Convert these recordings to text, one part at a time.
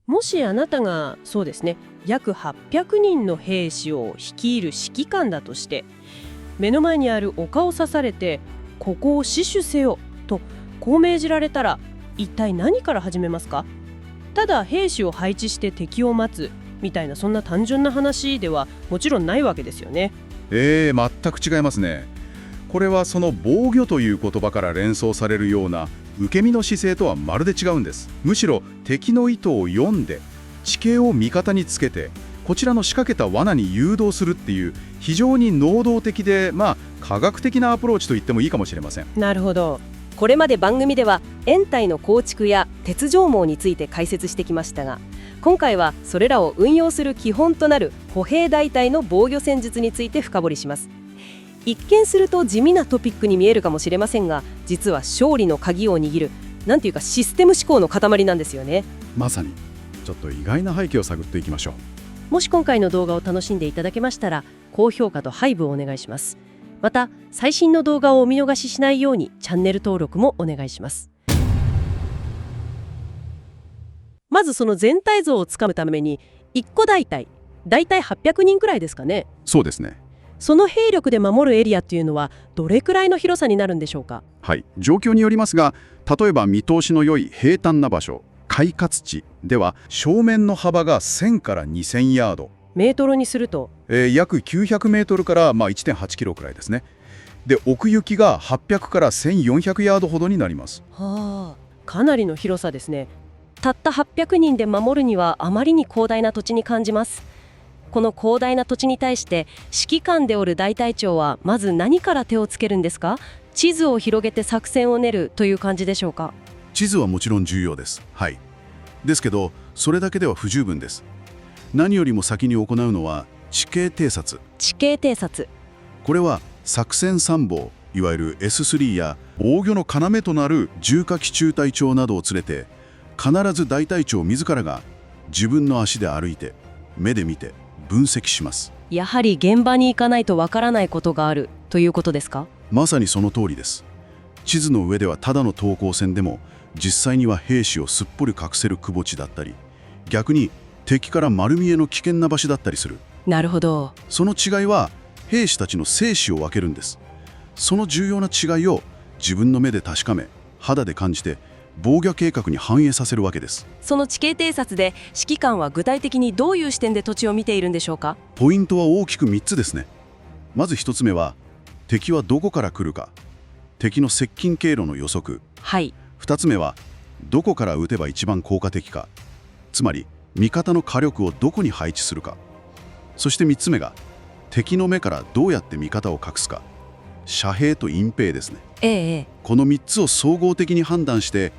もしあなたがそうですね、約800人の兵士を率いる指揮官だとして、目の前にある丘を刺されてここを死守せよとこう命じられたら、一体何から始めますか？ただ兵士を配置して敵を待つみたいな、そんな単純な話ではもちろんないわけですよね。全く違いますね。これはその防御という言葉から連想されるような受け身の姿勢とはまるで違うんです。むしろ敵の意図を読んで地形を味方につけてこちらの仕掛けた罠に誘導するっていう、非常に能動的で科学的なアプローチと言ってもいいかもしれません。なるほど。これまで番組では掩体の構築や鉄条網について解説してきましたが、今回はそれらを運用する基本となる歩兵大隊の防御戦術について深掘りします。一見すると地味なトピックに見えるかもしれませんが、実は勝利の鍵を握る、なんていうかシステム思考の塊なんですよね。まさに。ちょっと意外な背景を探っていきましょう。もし今回の動画を楽しんでいただけましたら、高評価とハイブをお願いします。また最新の動画をお見逃ししないようにチャンネル登録もお願いします。まずその全体像をつかむために、1個大体800人くらいですかね。そうですね。その兵力で守るエリアっていうのはどれくらいの広さになるんでしょうか？はい、状況によりますが、例えば見通しの良い平坦な場所、快活地では正面の幅が1000から2000ヤード、メートルにすると、約900メートルから1.8キロくらいですね。で、奥行きが800から1400ヤードほどになります。はあ、かなりの広さですね。たった800人で守るにはあまりに広大な土地に感じます。この広大な土地に対して指揮官でおる大隊長はまず何から手をつけるんですか？地図を広げて作戦を練るという感じでしょうか？地図はもちろん重要です。はい。ですけど、それだけでは不十分です。何よりも先に行うのは地形偵察。地形偵察。これは作戦参謀、いわゆる S3 や防御の要となる重火器中隊長などを連れて、必ず大隊長自らが自分の足で歩いて、目で見て分析します。やはり現場に行かないとわからないことがあるということですか？まさにその通りです。地図の上ではただの等高線でも、実際には兵士をすっぽり隠せる窪地だったり、逆に敵から丸見えの危険な場所だったりする。なるほど。その違いは兵士たちの生死を分けるんです。その重要な違いを自分の目で確かめ、肌で感じて防御計画に反映させるわけです。その地形偵察で指揮官は具体的にどういう視点で土地を見ているんでしょうか？ポイントは大きく3つですね。まず1つ目は、敵はどこから来るか、敵の接近経路の予測。はい。2つ目は、どこから撃てば一番効果的か、つまり味方の火力をどこに配置するか。そして3つ目が、敵の目からどうやって味方を隠すか、遮蔽と隠蔽ですね。この3つを総合的に判断して、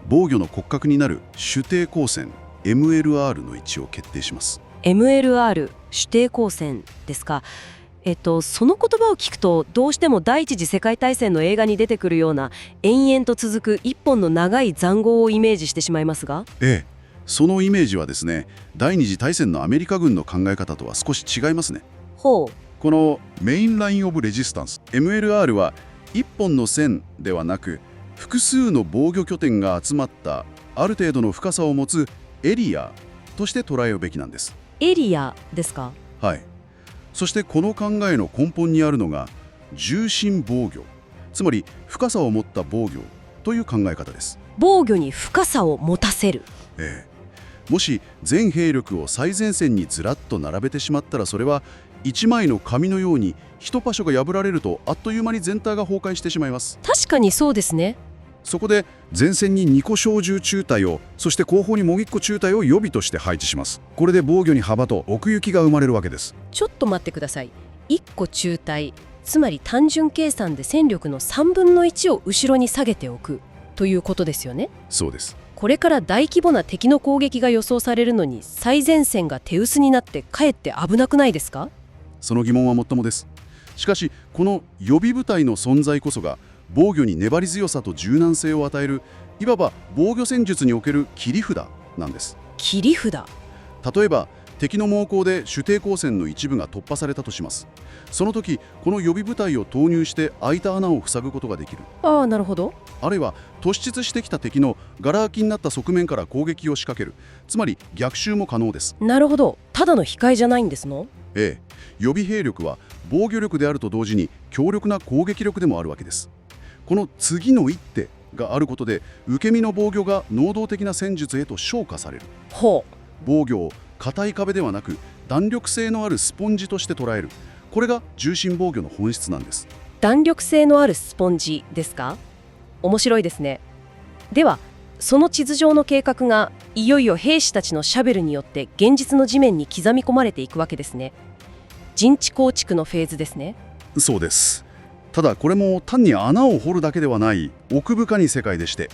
防御の骨格になる主抵抗線 MLR の位置を決定します。 MLR 主抵抗線ですか。その言葉を聞くと、どうしても第一次世界大戦の映画に出てくるような延々と続く一本の長い塹壕をイメージしてしまいますが、そのイメージはですね、第二次大戦のアメリカ軍の考え方とは少し違いますね。ほう。このメインラインオブレジスタンス MLR は一本の線ではなく、複数の防御拠点が集まったある程度の深さを持つエリアとして捉えるべきなんです。エリアですか。はい。そしてこの考えの根本にあるのが重心防御、つまり深さを持った防御という考え方です。防御に深さを持たせる。もし全兵力を最前線にずらっと並べてしまったら、それは一枚の紙のように一箇所が破られるとあっという間に全体が崩壊してしまいます。確かにそうですね。そこで前線に2個小銃中隊を、そして後方にもう1個中隊を予備として配置します。これで防御に幅と奥行きが生まれるわけです。ちょっと待ってください。1個中隊、つまり単純計算で戦力の3分の1を後ろに下げておくということですよね。そうです。これから大規模な敵の攻撃が予想されるのに、最前線が手薄になってかえって危なくないですか？その疑問はもっともです。しかしこの予備部隊の存在こそが防御に粘り強さと柔軟性を与える、いわば防御戦術における切り札なんです。切り札。例えば敵の猛攻で主抵抗線の一部が突破されたとします。その時この予備部隊を投入して開いた穴を塞ぐことができる。ああ、なるほど。あるいは突出してきた敵のガラ空きになった側面から攻撃を仕掛ける。つまり逆襲も可能です。なるほど。ただの控えじゃないんですの？ええ、予備兵力は防御力であると同時に強力な攻撃力でもあるわけです。この次の一手があることで受け身の防御が能動的な戦術へと昇華される。ほう。防御を硬い壁ではなく弾力性のあるスポンジとして捉える。これが重心防御の本質なんです。弾力性のあるスポンジですか？面白いですね。ではその地図上の計画がいよいよ兵士たちのシャベルによって現実の地面に刻み込まれていくわけですね。陣地構築のフェーズですね。そうです。ただこれも単に穴を掘るだけではない奥深い世界でして、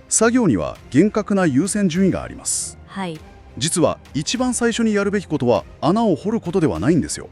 作業には厳格な優先順位があります。はい。実は一番最初にやるべきことは穴を掘ることではないんですよ。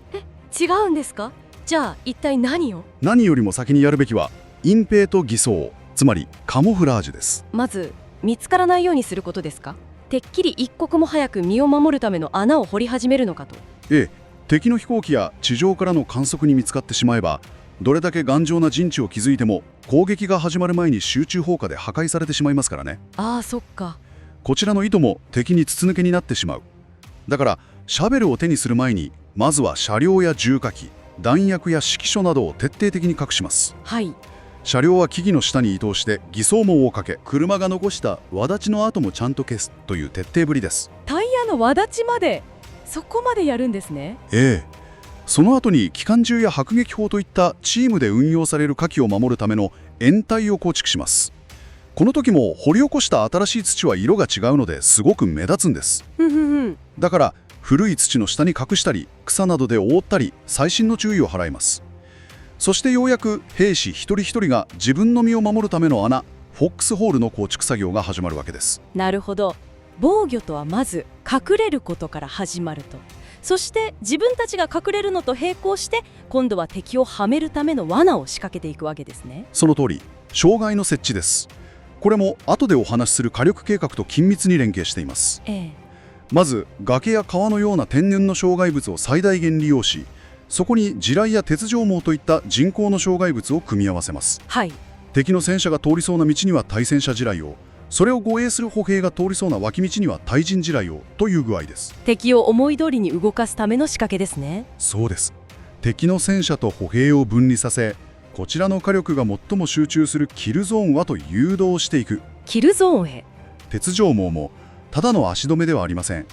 違うんですか？じゃあ一体何を？何よりも先にやるべきは隠蔽と偽装、つまりカモフラージュです。まず見つからないようにすることですか？てっきり一刻も早く身を守るための穴を掘り始めるのかと。ええ、敵の飛行機や地上からの観測に見つかってしまえば、どれだけ頑丈な陣地を築いても攻撃が始まる前に集中砲火で破壊されてしまいますからね。ああ、そっか。こちらの意図も敵に筒抜けになってしまう。だからシャベルを手にする前にまずは車両や重火器、弾薬や指揮所などを徹底的に隠します。はい。車両は木々の下に移動して偽装網をかけ、車が残した轍の跡もちゃんと消すという徹底ぶりです。タイヤの轍まで、そこまでやるんですね。ええ。その後に機関銃や迫撃砲といったチームで運用される火器を守るための掩体を構築します。この時も掘り起こした新しい土は色が違うのですごく目立つんです。だから古い土の下に隠したり草などで覆ったり細心の注意を払います。そしてようやく兵士一人一人が自分の身を守るための穴、フォックスホールの構築作業が始まるわけです。なるほど。防御とはまず隠れることから始まると。そして自分たちが隠れるのと並行して今度は敵をはめるための罠を仕掛けていくわけですね。その通り、障害の設置です。これも後でお話しする火力計画と緊密に連携しています。まず崖や川のような天然の障害物を最大限利用し、そこに地雷や鉄条網といった人工の障害物を組み合わせます。はい。敵の戦車が通りそうな道には対戦車地雷を、それを護衛する歩兵が通りそうな脇道には対人地雷をという具合です。敵を思い通りに動かすための仕掛けですね。そうです。敵の戦車と歩兵を分離させ、こちらの火力が最も集中するキルゾーンはと誘導していく。キルゾーンへ。鉄条網もただの足止めではありません。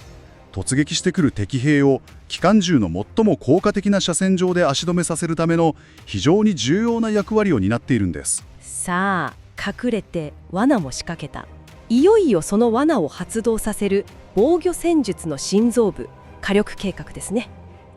突撃してくる敵兵を機関銃の最も効果的な車線上で足止めさせるための非常に重要な役割を担っているんです。さあ、隠れて罠も仕掛けた。いよいよその罠を発動させる防御戦術の心臓部、火力計画ですね。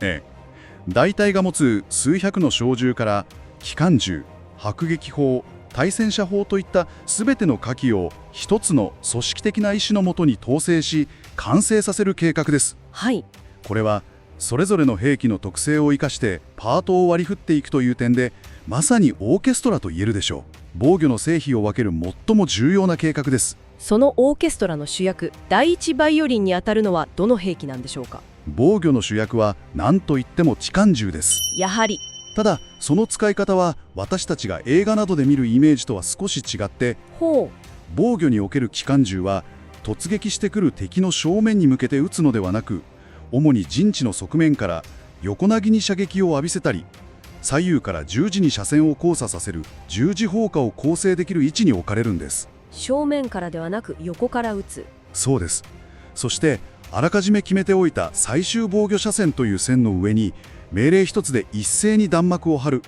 ええ。大隊が持つ数百の小銃から機関銃、迫撃砲、対戦車砲といった全ての火器を一つの組織的な意思のもとに統制し完成させる計画です。はい。これはそれぞれの兵器の特性を生かしてパートを割り振っていくという点でまさにオーケストラと言えるでしょう。防御の成否を分ける最も重要な計画です。そのオーケストラの主役、第一バイオリンにあたるのはどの兵器なんでしょうか？防御の主役は何といっても機関銃です。やはり。ただその使い方は私たちが映画などで見るイメージとは少し違って、ほう。防御における機関銃は突撃してくる敵の正面に向けて撃つのではなく、主に陣地の側面から横なぎに射撃を浴びせたり、左右から十字に車線を交差させる十字砲火を構成できる位置に置かれるんです。正面からではなく横から撃つ。そうです。そしてあらかじめ決めておいた最終防御車線という線の上に命令一つで一斉に弾幕を張る、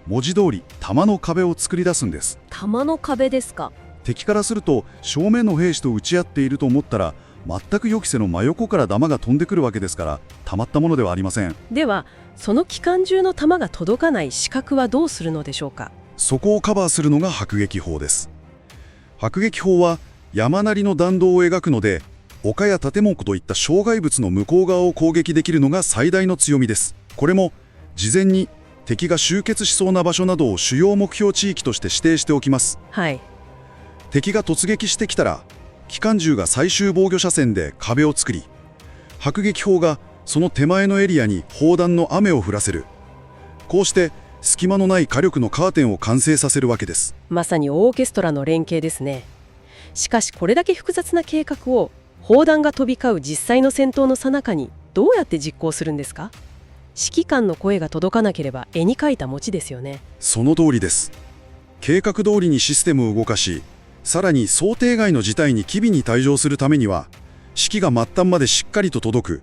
文字通り弾の壁を作り出すんです。弾の壁ですか？敵からすると正面の兵士と撃ち合っていると思ったら全く予期せぬ真横から弾が飛んでくるわけですから、たまったものではありません。ではその機関銃の弾が届かない死角はどうするのでしょうか？そこをカバーするのが迫撃砲です。迫撃砲は山なりの弾道を描くので、丘や建物といった障害物の向こう側を攻撃できるのが最大の強みです。これも事前に敵が集結しそうな場所などを主要目標地域として指定しておきます。はい。敵が突撃してきたら機関銃が最終防御車線で壁を作り、迫撃砲がその手前のエリアに砲弾の雨を降らせる。こうして隙間のない火力のカーテンを完成させるわけです。まさにオーケストラの連携ですね。しかしこれだけ複雑な計画を砲弾が飛び交う実際の戦闘の最中にどうやって実行するんですか？指揮官の声が届かなければ絵に描いた餅ですよね。その通りです。計画通りにシステムを動かし、さらに想定外の事態に機微に対応するためには、指揮が末端までしっかりと届く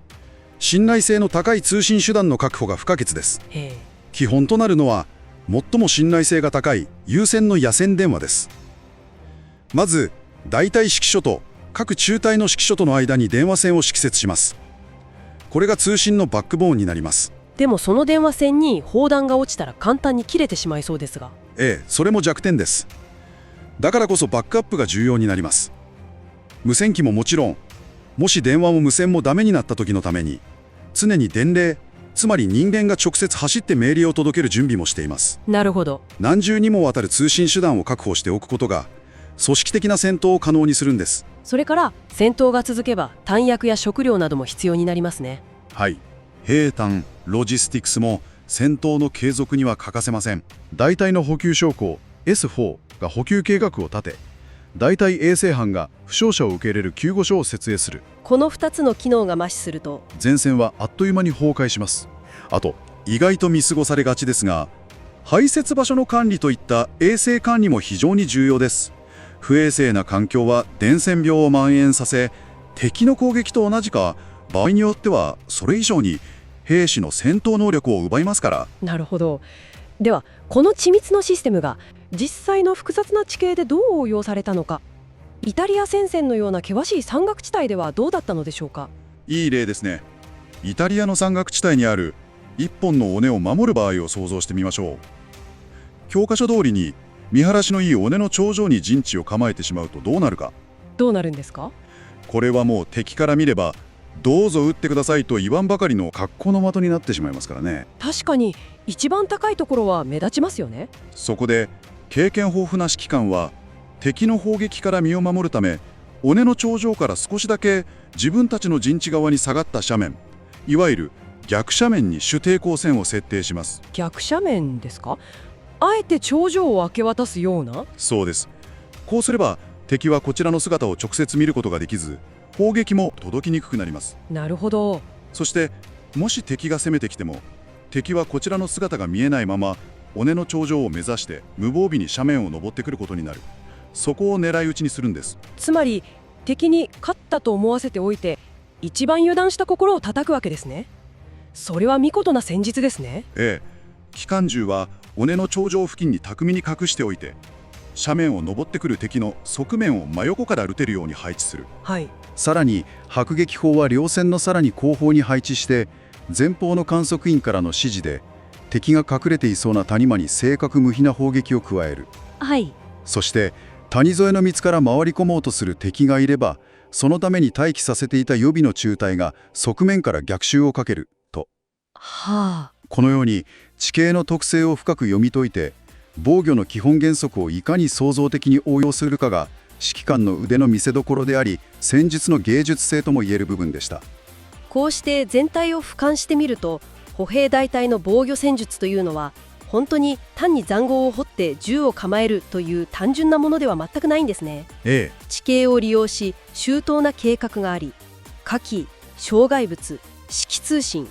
信頼性の高い通信手段の確保が不可欠です。基本となるのは最も信頼性が高い有線の野戦電話です。まず大隊指揮所と各中隊の指揮所との間に電話線を敷設します。これが通信のバックボーンになります。でもその電話線に砲弾が落ちたら簡単に切れてしまいそうですが。それも弱点です。だからこそバックアップが重要になります。無線機ももちろん、もし電話も無線もダメになった時のために常に伝令、つまり人間が直接走って命令を届ける準備もしています。なるほど。何重にもわたる通信手段を確保しておくことが組織的な戦闘を可能にするんです。それから戦闘が続けば弾薬や食料なども必要になりますね。はい。兵隊、ロジスティクスも戦闘の継続には欠かせません。大隊の補給将校 S4 が補給計画を立て、大隊衛生班が負傷者を受け入れる救護所を設営する。この2つの機能が麻痺すると前線はあっという間に崩壊します。あと意外と見過ごされがちですが、排泄場所の管理といった衛生管理も非常に重要です。不衛生な環境は伝染病を蔓延させ、敵の攻撃と同じか場合によってはそれ以上に兵士の戦闘能力を奪いますから。なるほど。ではこの緻密なシステムが実際の複雑な地形でどう応用されたのか、イタリア戦線のような険しい山岳地帯ではどうだったのでしょうか？いい例ですね。イタリアの山岳地帯にある一本の尾根を守る場合を想像してみましょう。教科書通りに見晴らしのいい尾根の頂上に陣地を構えてしまうとどうなるか。どうなるんですか？これはもう敵から見ればどうぞ撃ってくださいと言わんばかりの格好の的になってしまいますからね。確かに一番高いところは目立ちますよね。そこで経験豊富な指揮官は敵の砲撃から身を守るため、尾根の頂上から少しだけ自分たちの陣地側に下がった斜面、いわゆる逆斜面に主抵抗線を設定します。逆斜面ですか？あえて頂上を明け渡すような？そうです。こうすれば敵はこちらの姿を直接見ることができず、砲撃も届きにくくなります。なるほど。そしてもし敵が攻めてきても、敵はこちらの姿が見えないまま尾根の頂上を目指して無防備に斜面を登ってくることになる。そこを狙い撃ちにするんです。つまり敵に勝ったと思わせておいて、一番油断した心を叩くわけですね。それは見事な戦術ですね。機関銃は尾根の頂上付近に巧みに隠しておいて、斜面を登ってくる敵の側面を真横から撃てるように配置する。さらに迫撃砲は両線のさらに後方に配置して、前方の観測員からの指示で敵が隠れていそうな谷間に正確無比な砲撃を加える。そして谷添えの道から回り込もうとする敵がいれば、そのために待機させていた予備の中隊が側面から逆襲をかけると。このように地形の特性を深く読み解いて、防御の基本原則をいかに創造的に応用するかが指揮官の腕の見せ所であり、戦術の芸術性ともいえる部分でした。こうして全体を俯瞰してみると、歩兵大隊の防御戦術というのは本当に単に塹壕を掘って銃を構えるという単純なものでは全くないんですね。地形を利用し周到な計画があり、火器、障害物、指揮通信、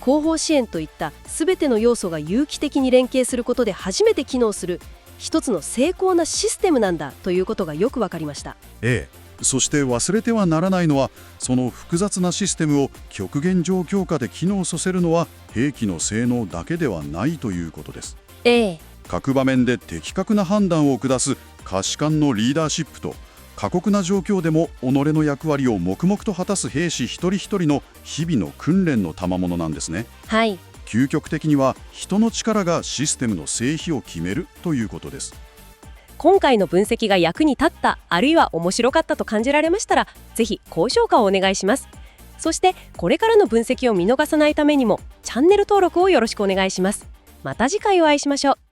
後方支援といった全ての要素が有機的に連携することで初めて機能する一つの精巧なシステムなんだということがよく分かりました。そして忘れてはならないのは、その複雑なシステムを極限状況下で機能させるのは兵器の性能だけではないということです。各場面で的確な判断を下す下士官のリーダーシップと、過酷な状況でも己の役割を黙々と果たす兵士一人一人の日々の訓練の賜物なんですね。究極的には人の力がシステムの成否を決めるということです。今回の分析が役に立った、あるいは面白かったと感じられましたら、ぜひ高評価をお願いします。そしてこれからの分析を見逃さないためにもチャンネル登録をよろしくお願いします。また次回お会いしましょう。